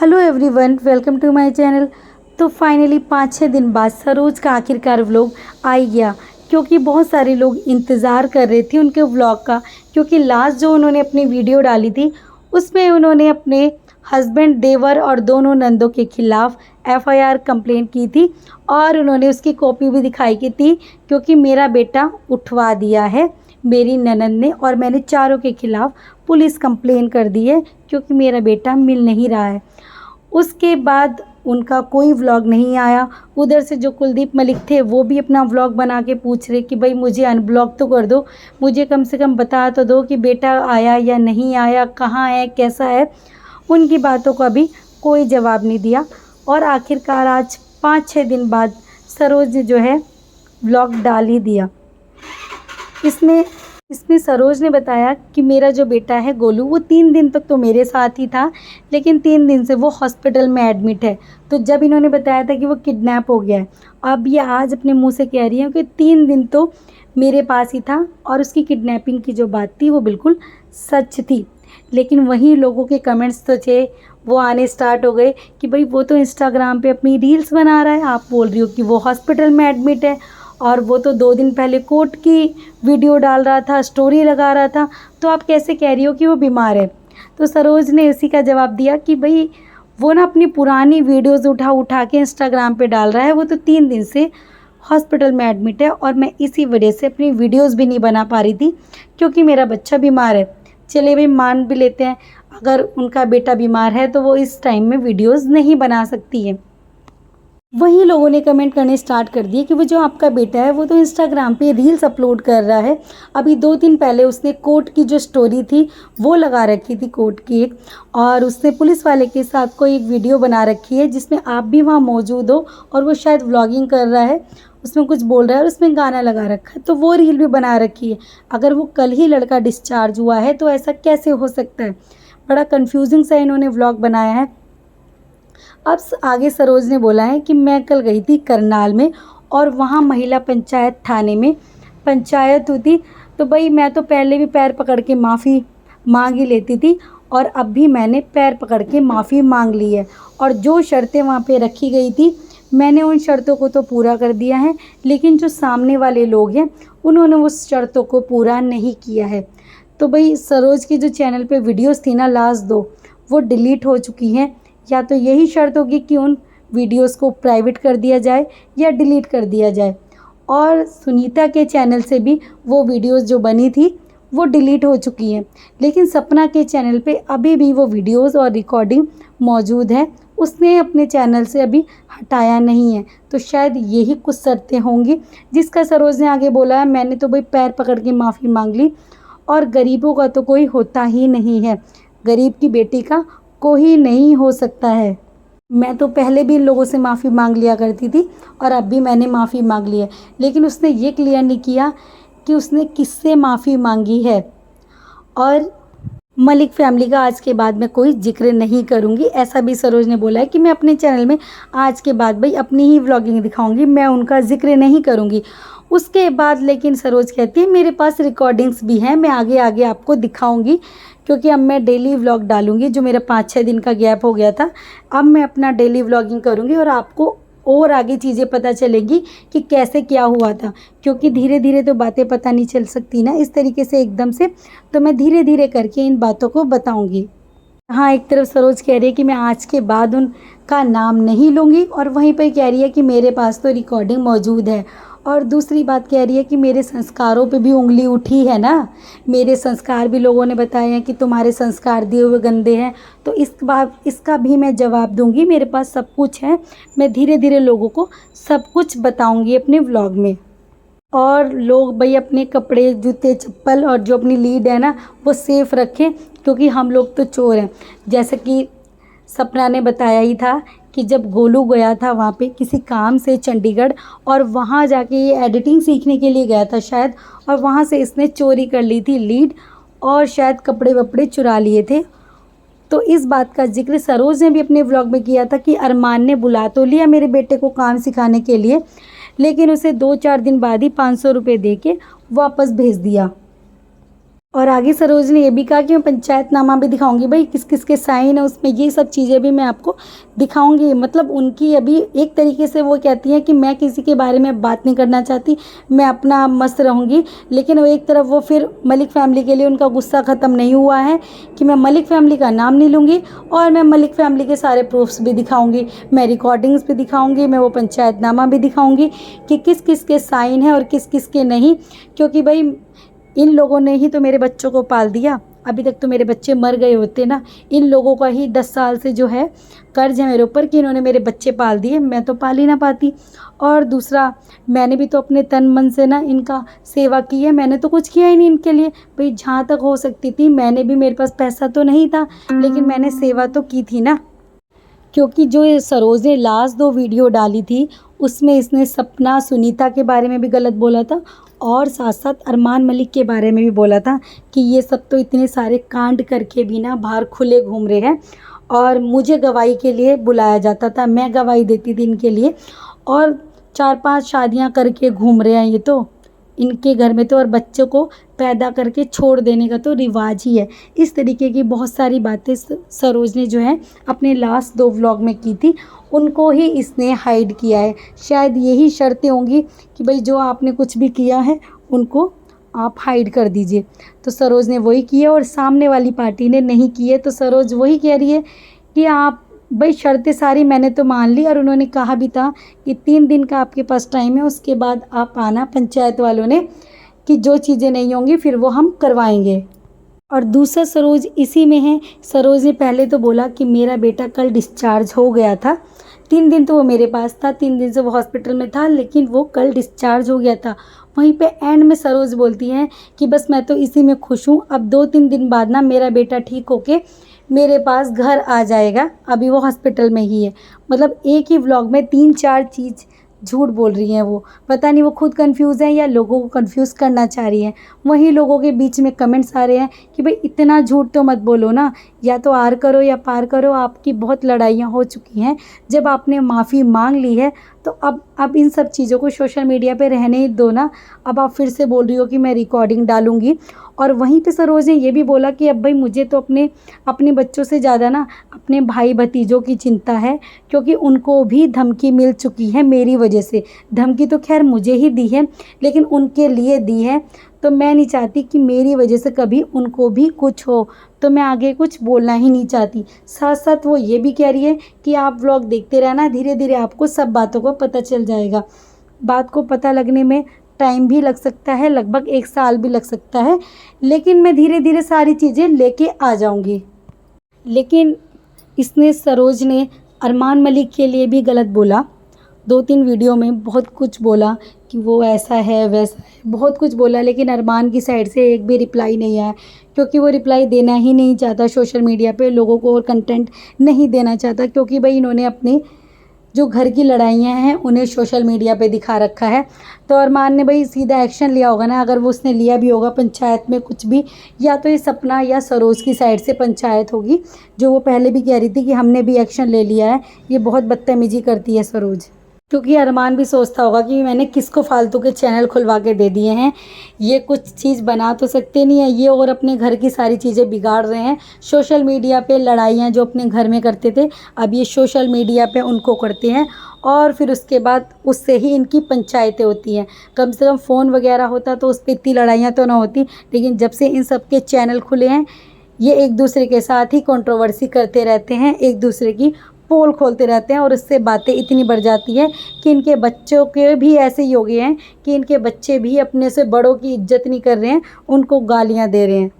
Hello everyone, welcome to my channel. तो finally 5-6 दिन बाद सरोज का आखिरकार व्लॉग आ ही गया, क्योंकि बहुत सारे लोग इंतज़ार कर रहे थे उनके व्लॉग का। क्योंकि लास्ट जो उन्होंने अपनी वीडियो डाली थी उसमें उन्होंने अपने हस्बैंड, देवर और दोनों नंदों के खिलाफ़ एफआईआर कंप्लेंट की थी और उन्होंने उसकी कॉपी भी दिखाई की थी, क्योंकि मेरा बेटा उठवा दिया है मेरी ननद ने और मैंने चारों के खिलाफ़ पुलिस कंप्लेन कर दी है, क्योंकि मेरा बेटा मिल नहीं रहा है। उसके बाद उनका कोई व्लॉग नहीं आया। उधर से जो कुलदीप मलिक थे वो भी अपना व्लॉग बना के पूछ रहे कि भाई मुझे अनब्लॉक तो कर दो, मुझे कम से कम बता तो दो कि बेटा आया या नहीं आया, कहाँ है, कैसा है। उनकी बातों का भी कोई जवाब नहीं दिया। और आखिरकार आज 5-6 दिन बाद सरोज ने जो है व्लॉग डाल ही दिया। इसमें सरोज ने बताया कि मेरा जो बेटा है गोलू, वो 3 दिन तक तो मेरे साथ ही था, लेकिन 3 दिन से वो हॉस्पिटल में एडमिट है। तो जब इन्होंने बताया था कि वो किडनैप हो गया है, अब ये आज अपने मुंह से कह रही हैं कि 3 दिन तो मेरे पास ही था और उसकी किडनैपिंग की जो बात थी वो बिल्कुल सच थी। लेकिन वहीं लोगों के कमेंट्स तो थे, वो आने स्टार्ट हो गए कि भाई वो तो इंस्टाग्राम पे अपनी रील्स बना रहा है, आप बोल रही हो कि वो हॉस्पिटल में एडमिट है, और वो तो 2 दिन पहले कोर्ट की वीडियो डाल रहा था, स्टोरी लगा रहा था, तो आप कैसे कह रही हो कि वो बीमार है। तो सरोज ने इसी का जवाब दिया कि भाई वो ना अपनी पुरानी वीडियोज़ उठा उठा के इंस्टाग्राम पे डाल रहा है, वो तो 3 दिन से हॉस्पिटल में एडमिट है और मैं इसी वजह से अपनी वीडियोज़ भी नहीं बना पा रही थी, क्योंकि मेरा बच्चा बीमार है। चलिए भाई, मान भी लेते हैं अगर उनका बेटा बीमार है तो वो इस टाइम में वीडियोज़ नहीं बना सकती है। वहीं लोगों ने कमेंट करने स्टार्ट कर दिए कि वो जो आपका बेटा है वो तो इंस्टाग्राम पे रील्स अपलोड कर रहा है। अभी 2 दिन पहले उसने कोर्ट की जो स्टोरी थी वो लगा रखी थी, कोर्ट की एक, और उसने पुलिस वाले के साथ कोई एक वीडियो बना रखी है जिसमें आप भी वहाँ मौजूद हो, और वो शायद व्लॉगिंग कर रहा है, उसमें कुछ बोल रहा है और उसमें गाना लगा रखा है, तो वो रील भी बना रखी है। अगर वो कल ही लड़का डिस्चार्ज हुआ है तो ऐसा कैसे हो सकता है। बड़ा कन्फ्यूजिंग सा इन्होंने व्लॉग बनाया है। अब आगे सरोज ने बोला है कि मैं कल गई थी करनाल में और वहाँ महिला पंचायत थाने में पंचायत हुई थी, तो भाई मैं तो पहले भी पैर पकड़ के माफ़ी मांग ही लेती थी और अब भी मैंने पैर पकड़ के माफ़ी मांग ली है, और जो शर्तें वहाँ पे रखी गई थी मैंने उन शर्तों को तो पूरा कर दिया है, लेकिन जो सामने वाले लोग हैं उन्होंने उस शर्तों को पूरा नहीं किया है। तो भाई सरोज की जो चैनल पे वीडियोस थी ना लास्ट 2, वो डिलीट हो चुकी हैं। या तो यही शर्त होगी कि उन वीडियोस को प्राइवेट कर दिया जाए या डिलीट कर दिया जाए। और सुनीता के चैनल से भी वो वीडियोस जो बनी थी वो डिलीट हो चुकी हैं, लेकिन सपना के चैनल पे अभी भी वो वीडियोस और रिकॉर्डिंग मौजूद है, उसने अपने चैनल से अभी हटाया नहीं है। तो शायद यही कुछ शर्तें होंगी जिसका सरोज ने आगे बोला है मैंने तो भाई पैर पकड़ के माफ़ी मांग ली, और गरीबों का तो कोई होता ही नहीं है, गरीब की बेटी का कोई नहीं हो सकता है। मैं तो पहले भी इन लोगों से माफ़ी मांग लिया करती थी और अब भी मैंने माफ़ी मांग ली है, लेकिन उसने ये क्लियर नहीं किया कि उसने किससे माफ़ी मांगी है। और मलिक फैमिली का आज के बाद मैं कोई जिक्र नहीं करूंगी, ऐसा भी सरोज ने बोला है कि मैं अपने चैनल में आज के बाद भाई अपनी ही व्लॉगिंग दिखाऊंगी, मैं उनका जिक्र नहीं करूंगी। उसके बाद लेकिन सरोज कहती है मेरे पास रिकॉर्डिंग्स भी हैं, मैं आगे आगे आपको दिखाऊंगी, क्योंकि अब मैं डेली व्लॉग डालूंगी। जो मेरा 5-6 दिन का गैप हो गया था, अब मैं अपना डेली व्लॉगिंग करूंगी और आपको और आगे चीज़ें पता चलेगी कि कैसे क्या हुआ था, क्योंकि धीरे धीरे तो बातें पता नहीं चल सकती ना इस तरीके से एकदम से, तो मैं धीरे धीरे करके इन बातों को बताऊंगी। हाँ, एक तरफ सरोज कह रही है कि मैं आज के बाद उनका नाम नहीं लूँगी, और वहीं पर कह रही है कि मेरे पास तो रिकॉर्डिंग मौजूद है, और दूसरी बात कह रही है कि मेरे संस्कारों पे भी उंगली उठी है ना, मेरे संस्कार भी लोगों ने बताए हैं कि तुम्हारे संस्कार दिए हुए गंदे हैं, तो इसका भी मैं जवाब दूंगी, मेरे पास सब कुछ है, मैं धीरे धीरे लोगों को सब कुछ बताऊंगी अपने व्लॉग में। और लोग भाई अपने कपड़े, जूते, चप्पल और जो अपनी लीड है ना वो सेफ़ रखें, क्योंकि हम लोग तो चोर हैं। जैसे कि सपना ने बताया ही था कि जब गोलू गया था वहाँ पे किसी काम से चंडीगढ़, और वहाँ जाके ये एडिटिंग सीखने के लिए गया था शायद, और वहाँ से इसने चोरी कर ली थी लीड और शायद कपड़े वपड़े चुरा लिए थे। तो इस बात का जिक्र सरोज ने भी अपने व्लॉग में किया था कि अरमान ने बुला तो लिया मेरे बेटे को काम सिखाने के लिए, लेकिन उसे 2-4 दिन बाद ही 500 रुपये दे के वापस भेज दिया। और आगे सरोज ने ये भी कहा कि मैं पंचायतनामा भी दिखाऊंगी, भाई किस किस के साइन है उसमें, ये सब चीज़ें भी मैं आपको दिखाऊंगी। मतलब उनकी अभी एक तरीके से वो कहती हैं कि मैं किसी के बारे में बात नहीं करना चाहती, मैं अपना मस्त रहूंगी। लेकिन वो एक तरफ वो फिर मलिक फैमिली के लिए उनका गुस्सा ख़त्म नहीं हुआ है कि मैं मलिक फैमिली का नाम नहीं लूँगी और मैं मलिक फैमिली के सारे प्रूफ्स भी दिखाऊँगी, मैं रिकॉर्डिंग्स भी दिखाऊँगी, मैं वो पंचायतनामा भी दिखाऊँगी कि किस किस के साइन है और किस किस के नहीं। क्योंकि भाई इन लोगों ने ही तो मेरे बच्चों को पाल दिया, अभी तक तो मेरे बच्चे मर गए होते ना। इन लोगों का ही 10 साल से जो है कर्ज है मेरे ऊपर कि इन्होंने मेरे बच्चे पाल दिए, मैं तो पाल ही ना पाती। और दूसरा, मैंने भी तो अपने तन मन से ना इनका सेवा की है, मैंने तो कुछ किया ही नहीं इनके लिए। भाई जहाँ तक हो सकती थी मैंने भी, मेरे पास पैसा तो नहीं था लेकिन मैंने सेवा तो की थी ना। क्योंकि जो ये सरोज ने लास्ट 2 वीडियो डाली थी उसमें इसने सपना सुनीता के बारे में भी गलत बोला था और साथ साथ अरमान मलिक के बारे में भी बोला था कि ये सब तो इतने सारे कांड करके भी ना बाहर खुले घूम रहे हैं और मुझे गवाही के लिए बुलाया जाता था, मैं गवाही देती थी इनके लिए, और 4-5 शादियां करके घूम रहे हैं ये तो इनके घर में तो, और बच्चों को पैदा करके छोड़ देने का तो रिवाज ही है। इस तरीके की बहुत सारी बातें सरोज ने जो है अपने लास्ट 2 व्लॉग में की थी, उनको ही इसने हाइड किया है। शायद यही शर्तें होंगी कि भाई जो आपने कुछ भी किया है उनको आप हाइड कर दीजिए। तो सरोज ने वही किया और सामने वाली पार्टी ने नहीं की है। तो सरोज वही कह रही है कि आप भाई शर्तें सारी मैंने तो मान ली, और उन्होंने कहा भी था कि 3 दिन का आपके पास टाइम है, उसके बाद आप आना, पंचायत वालों ने, कि जो चीज़ें नहीं होंगी फिर वो हम करवाएंगे। और दूसरा सरोज इसी में है। सरोज ने पहले तो बोला कि मेरा बेटा कल डिस्चार्ज हो गया था, 3 दिन तो वो मेरे पास था, 3 दिन से वो हॉस्पिटल में था, लेकिन वो कल डिस्चार्ज हो गया था। वहीं पे एंड में सरोज बोलती हैं कि बस मैं तो इसी में खुश हूँ, अब 2-3 दिन बाद ना मेरा बेटा ठीक होके मेरे पास घर आ जाएगा, अभी वो हॉस्पिटल में ही है। मतलब एक ही व्लॉग में 3-4 चीज़ झूठ बोल रही हैं वो, पता नहीं वो खुद कंफ्यूज हैं या लोगों को कंफ्यूज करना चाह रही हैं। वहीं लोगों के बीच में कमेंट्स आ रहे हैं कि भाई इतना झूठ तो मत बोलो ना, या तो आर करो या पार करो, आपकी बहुत लड़ाइयाँ हो चुकी हैं, जब आपने माफ़ी मांग ली है तो अब इन सब चीज़ों को सोशल मीडिया पे रहने ही दो ना। अब आप फिर से बोल रही हो कि मैं रिकॉर्डिंग डालूंगी। और वहीं पे सरोज ने ये भी बोला कि अब भाई मुझे तो अपने बच्चों से ज़्यादा ना अपने भाई भतीजों की चिंता है, क्योंकि उनको भी धमकी मिल चुकी है मेरी वजह से। धमकी तो खैर मुझे ही दी है लेकिन उनके लिए दी है, तो मैं नहीं चाहती कि मेरी वजह से कभी उनको भी कुछ हो, तो मैं आगे कुछ बोलना ही नहीं चाहती। साथ साथ वो ये भी कह रही है कि आप व्लॉग देखते रहना, धीरे धीरे आपको सब बातों को पता चल जाएगा। बात को पता लगने में टाइम भी लग सकता है, लगभग 1 साल भी लग सकता है, लेकिन मैं धीरे धीरे सारी चीज़ें लेके आ जाऊंगी। लेकिन इसने सरोज ने अरमान मलिक के लिए भी गलत बोला, 2-3 वीडियो में बहुत कुछ बोला कि वो ऐसा है वैसा है, बहुत कुछ बोला, लेकिन अरमान की साइड से एक भी रिप्लाई नहीं आया, क्योंकि वो रिप्लाई देना ही नहीं चाहता सोशल मीडिया पे लोगों को, और कंटेंट नहीं देना चाहता, क्योंकि भाई इन्होंने अपनी जो घर की लड़ाइयाँ हैं उन्हें सोशल मीडिया पे दिखा रखा है। तो अरमान ने भाई सीधा एक्शन लिया होगा ना, अगर वो उसने लिया भी होगा पंचायत में कुछ भी, या तो ये सपना या सरोज की साइड से पंचायत होगी, जो वो पहले भी कह रही थी कि हमने भी एक्शन ले लिया है। ये बहुत बदतमीजी करती है सरोज, क्योंकि अरमान भी सोचता होगा कि मैंने किसको फालतू के चैनल खुलवा के दे दिए हैं, ये कुछ चीज़ बना तो सकते नहीं है ये, और अपने घर की सारी चीज़ें बिगाड़ रहे हैं। सोशल मीडिया पे लड़ाइयाँ जो अपने घर में करते थे अब ये सोशल मीडिया पे उनको करते हैं, और फिर उसके बाद उससे ही इनकी पंचायतें होती हैं। कम से कम फ़ोन वगैरह होता तो उस पर इतनी लड़ाइयाँ तो ना होती, लेकिन जब से इन सब के चैनल खुले हैं ये एक दूसरे के साथ ही कंट्रोवर्सी करते रहते हैं, एक दूसरे की पोल खोलते रहते हैं, और उससे बातें इतनी बढ़ जाती है कि इनके बच्चों के भी ऐसे ही हो गए हैं कि इनके बच्चे भी अपने से बड़ों की इज्जत नहीं कर रहे हैं, उनको गालियां दे रहे हैं।